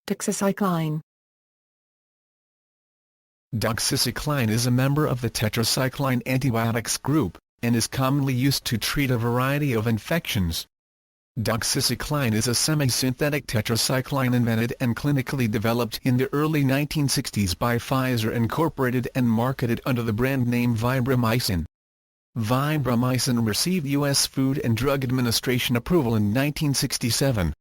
Doxycycline. Doxycycline is a member of the tetracycline antibiotics group, and is commonly used to treat a variety of infections. Doxycycline is a semi-synthetic tetracycline invented and clinically developed in the early 1960s by Pfizer Incorporated and marketed under the brand name Vibramycin. Vibramycin received U.S. Food and Drug Administration approval in 1967.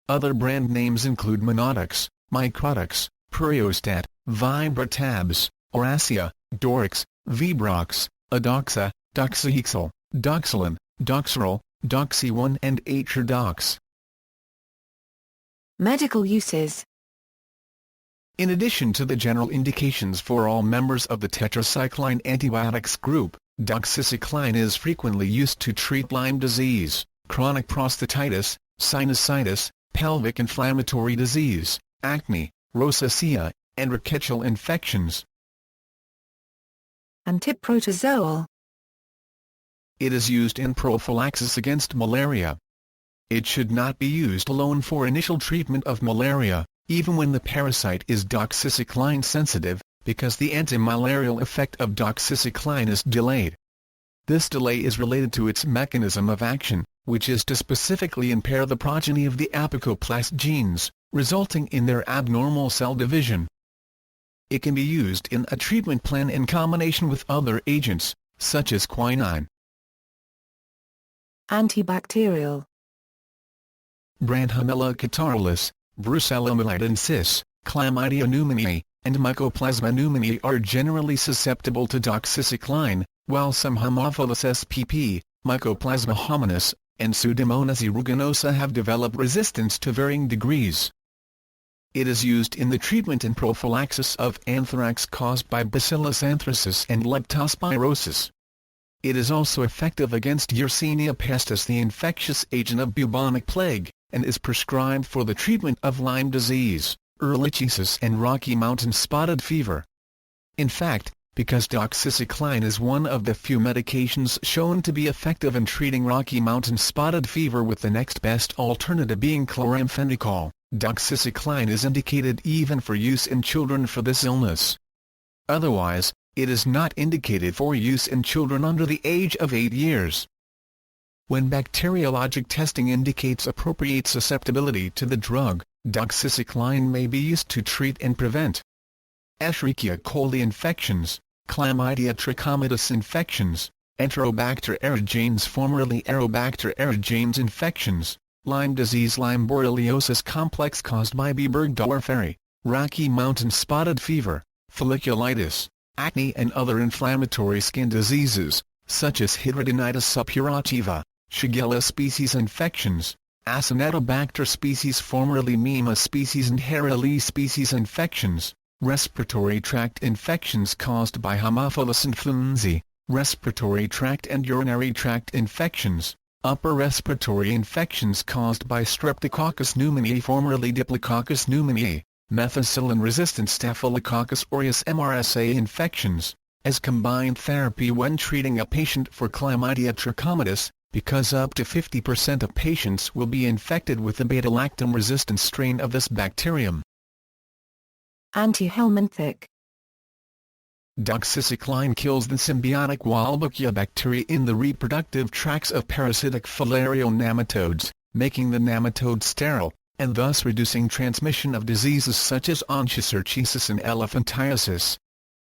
Other brand names include Minodox, Microdox, Priostat, Vibratabs, Oracia, Dorix, Vibrox, Adoxa, Doxycycline, Doxylin, Doxeril, Doxy1 and Atrodox. Medical uses. In addition to the general indications for all members of the tetracycline antibiotics group, doxycycline is frequently used to treat Lyme disease, chronic prostatitis, sinusitis, pelvic inflammatory disease, acne, rosacea, and rickettsial infections. Antiprotozoal. It is used in prophylaxis against malaria. It should not be used alone for initial treatment of malaria, even when the parasite is doxycycline sensitive, because the antimalarial effect of doxycycline is delayed. This delay is related to its mechanism of action, which is to specifically impair the progeny of the apicoplast genes, resulting in their abnormal cell division. It can be used in a treatment plan in combination with other agents, such as quinine. Antibacterial. Branhamella catarrhalis, Brucella melitensis, Chlamydia pneumoniae, and Mycoplasma pneumoniae are generally susceptible to doxycycline, while some Haemophilus spp, Mycoplasma hominis, and Pseudomonas aeruginosa have developed resistance to varying degrees. It is used in the treatment and prophylaxis of anthrax caused by Bacillus anthracis and leptospirosis. It is also effective against Yersinia pestis, the infectious agent of bubonic plague, and is prescribed for the treatment of Lyme disease, ehrlichiosis and Rocky Mountain spotted fever. In fact, because doxycycline is one of the few medications shown to be effective in treating Rocky Mountain spotted fever, with the next best alternative being chloramphenicol, doxycycline is indicated even for use in children for this illness. Otherwise, it is not indicated for use in children under the age of 8 years. When bacteriologic testing indicates appropriate susceptibility to the drug, doxycycline may be used to treat and prevent Escherichia coli infections, Chlamydia trachomatis infections, Enterobacter erigenes formerly Aerobacter erigenes infections, Lyme disease, Lyme borreliosis complex caused by B. burgdorferi, Rocky Mountain spotted fever, folliculitis, acne and other inflammatory skin diseases, such as hidradenitis suppurativa, Shigella species infections, Acinetobacter species formerly Mima species and Haerelie species infections, respiratory tract infections caused by Haemophilus influenzae, respiratory tract and urinary tract infections, upper respiratory infections caused by Streptococcus pneumoniae formerly Diplococcus pneumoniae, methicillin-resistant Staphylococcus aureus MRSA infections, as combined therapy when treating a patient for Chlamydia trachomatis, because up to 50% of patients will be infected with the beta-lactam-resistant strain of this bacterium. Antihelminthic. Doxycycline kills the symbiotic Wolbachia bacteria in the reproductive tracts of parasitic filarial nematodes, making the nematode sterile, and thus reducing transmission of diseases such as onchocerciasis and elephantiasis.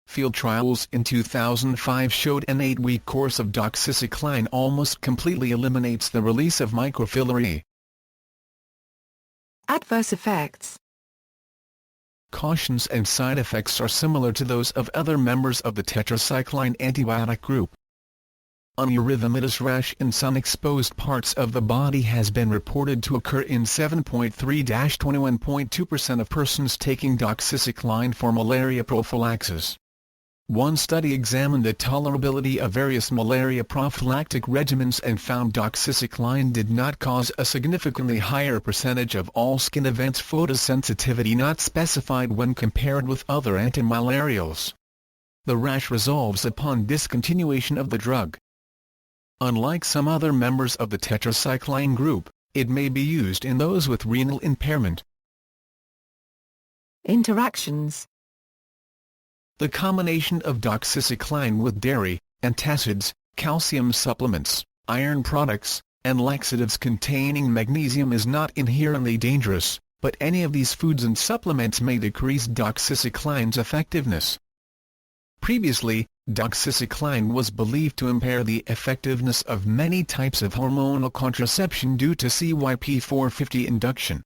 Field trials in 2005 showed an 8-week course of doxycycline almost completely eliminates the release of microfilariae. Adverse effects. Cautions and side effects are similar to those of other members of the tetracycline antibiotic group. An erythematous rash in sun-exposed parts of the body has been reported to occur in 7.3–21.2% of persons taking doxycycline for malaria prophylaxis. One study examined the tolerability of various malaria prophylactic regimens and found doxycycline did not cause a significantly higher percentage of all skin events photosensitivity not specified when compared with other antimalarials. The rash resolves upon discontinuation of the drug. Unlike some other members of the tetracycline group, it may be used in those with renal impairment. Interactions. The combination of doxycycline with dairy, antacids, calcium supplements, iron products, and laxatives containing magnesium is not inherently dangerous, but any of these foods and supplements may decrease doxycycline's effectiveness. Previously, doxycycline was believed to impair the effectiveness of many types of hormonal contraception due to CYP450 induction.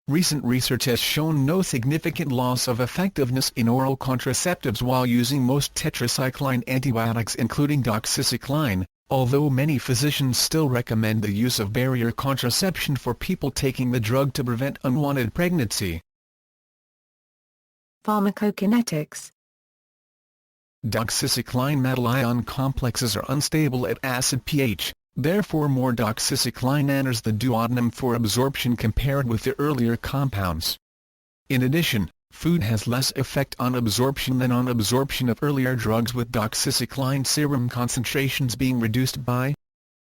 Recent research has shown no significant loss of effectiveness in oral contraceptives while using most tetracycline antibiotics including doxycycline, although many physicians still recommend the use of barrier contraception for people taking the drug to prevent unwanted pregnancy. Pharmacokinetics. Doxycycline metal ion complexes are unstable at acid pH, therefore more doxycycline enters the duodenum for absorption compared with the earlier compounds. In addition, food has less effect on absorption than on absorption of earlier drugs, with doxycycline serum concentrations being reduced by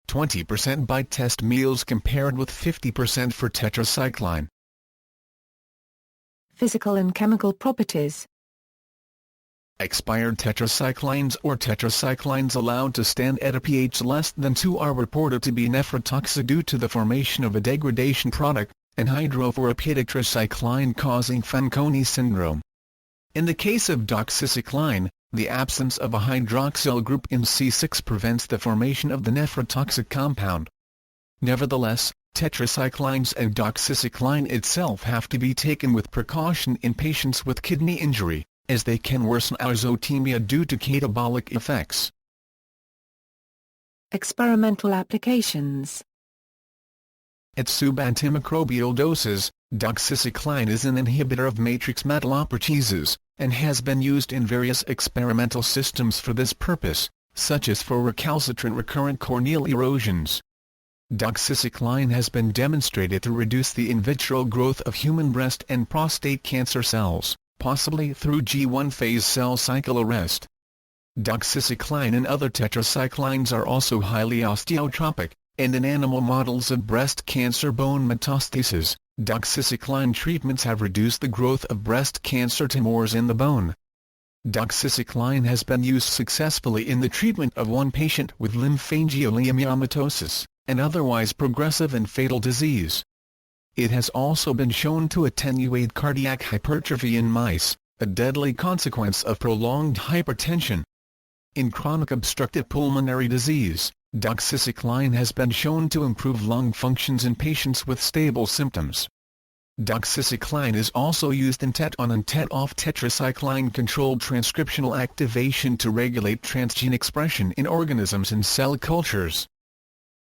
20% by test meals compared with 50% for tetracycline. Physical and chemical properties. Expired tetracyclines or tetracyclines allowed to stand at a pH less than 2 are reported to be nephrotoxic due to the formation of a degradation product, anhydrophoropidic tricycline causing Fanconi syndrome. In the case of doxycycline, the absence of a hydroxyl group in C6 prevents the formation of the nephrotoxic compound. Nevertheless, tetracyclines and doxycycline itself have to be taken with precaution in patients with kidney injury, as they can worsen azotemia due to catabolic effects. Experimental applications. At subantimicrobial doses, doxycycline is an inhibitor of matrix metalloproteases, and has been used in various experimental systems for this purpose, such as for recalcitrant recurrent corneal erosions. Doxycycline has been demonstrated to reduce the in vitro growth of human breast and prostate cancer cells, possibly through G1 phase cell cycle arrest. Doxycycline and other tetracyclines are also highly osteotropic, and in animal models of breast cancer bone metastasis, doxycycline treatments have reduced the growth of breast cancer tumors in the bone. Doxycycline has been used successfully in the treatment of one patient with lymphangioliomyomatosis, an otherwise progressive and fatal disease. It has also been shown to attenuate cardiac hypertrophy in mice, a deadly consequence of prolonged hypertension. In chronic obstructive pulmonary disease, doxycycline has been shown to improve lung functions in patients with stable symptoms. Doxycycline is also used in TET-on and TET-off tetracycline-controlled transcriptional activation to regulate transgene expression in organisms and cell cultures.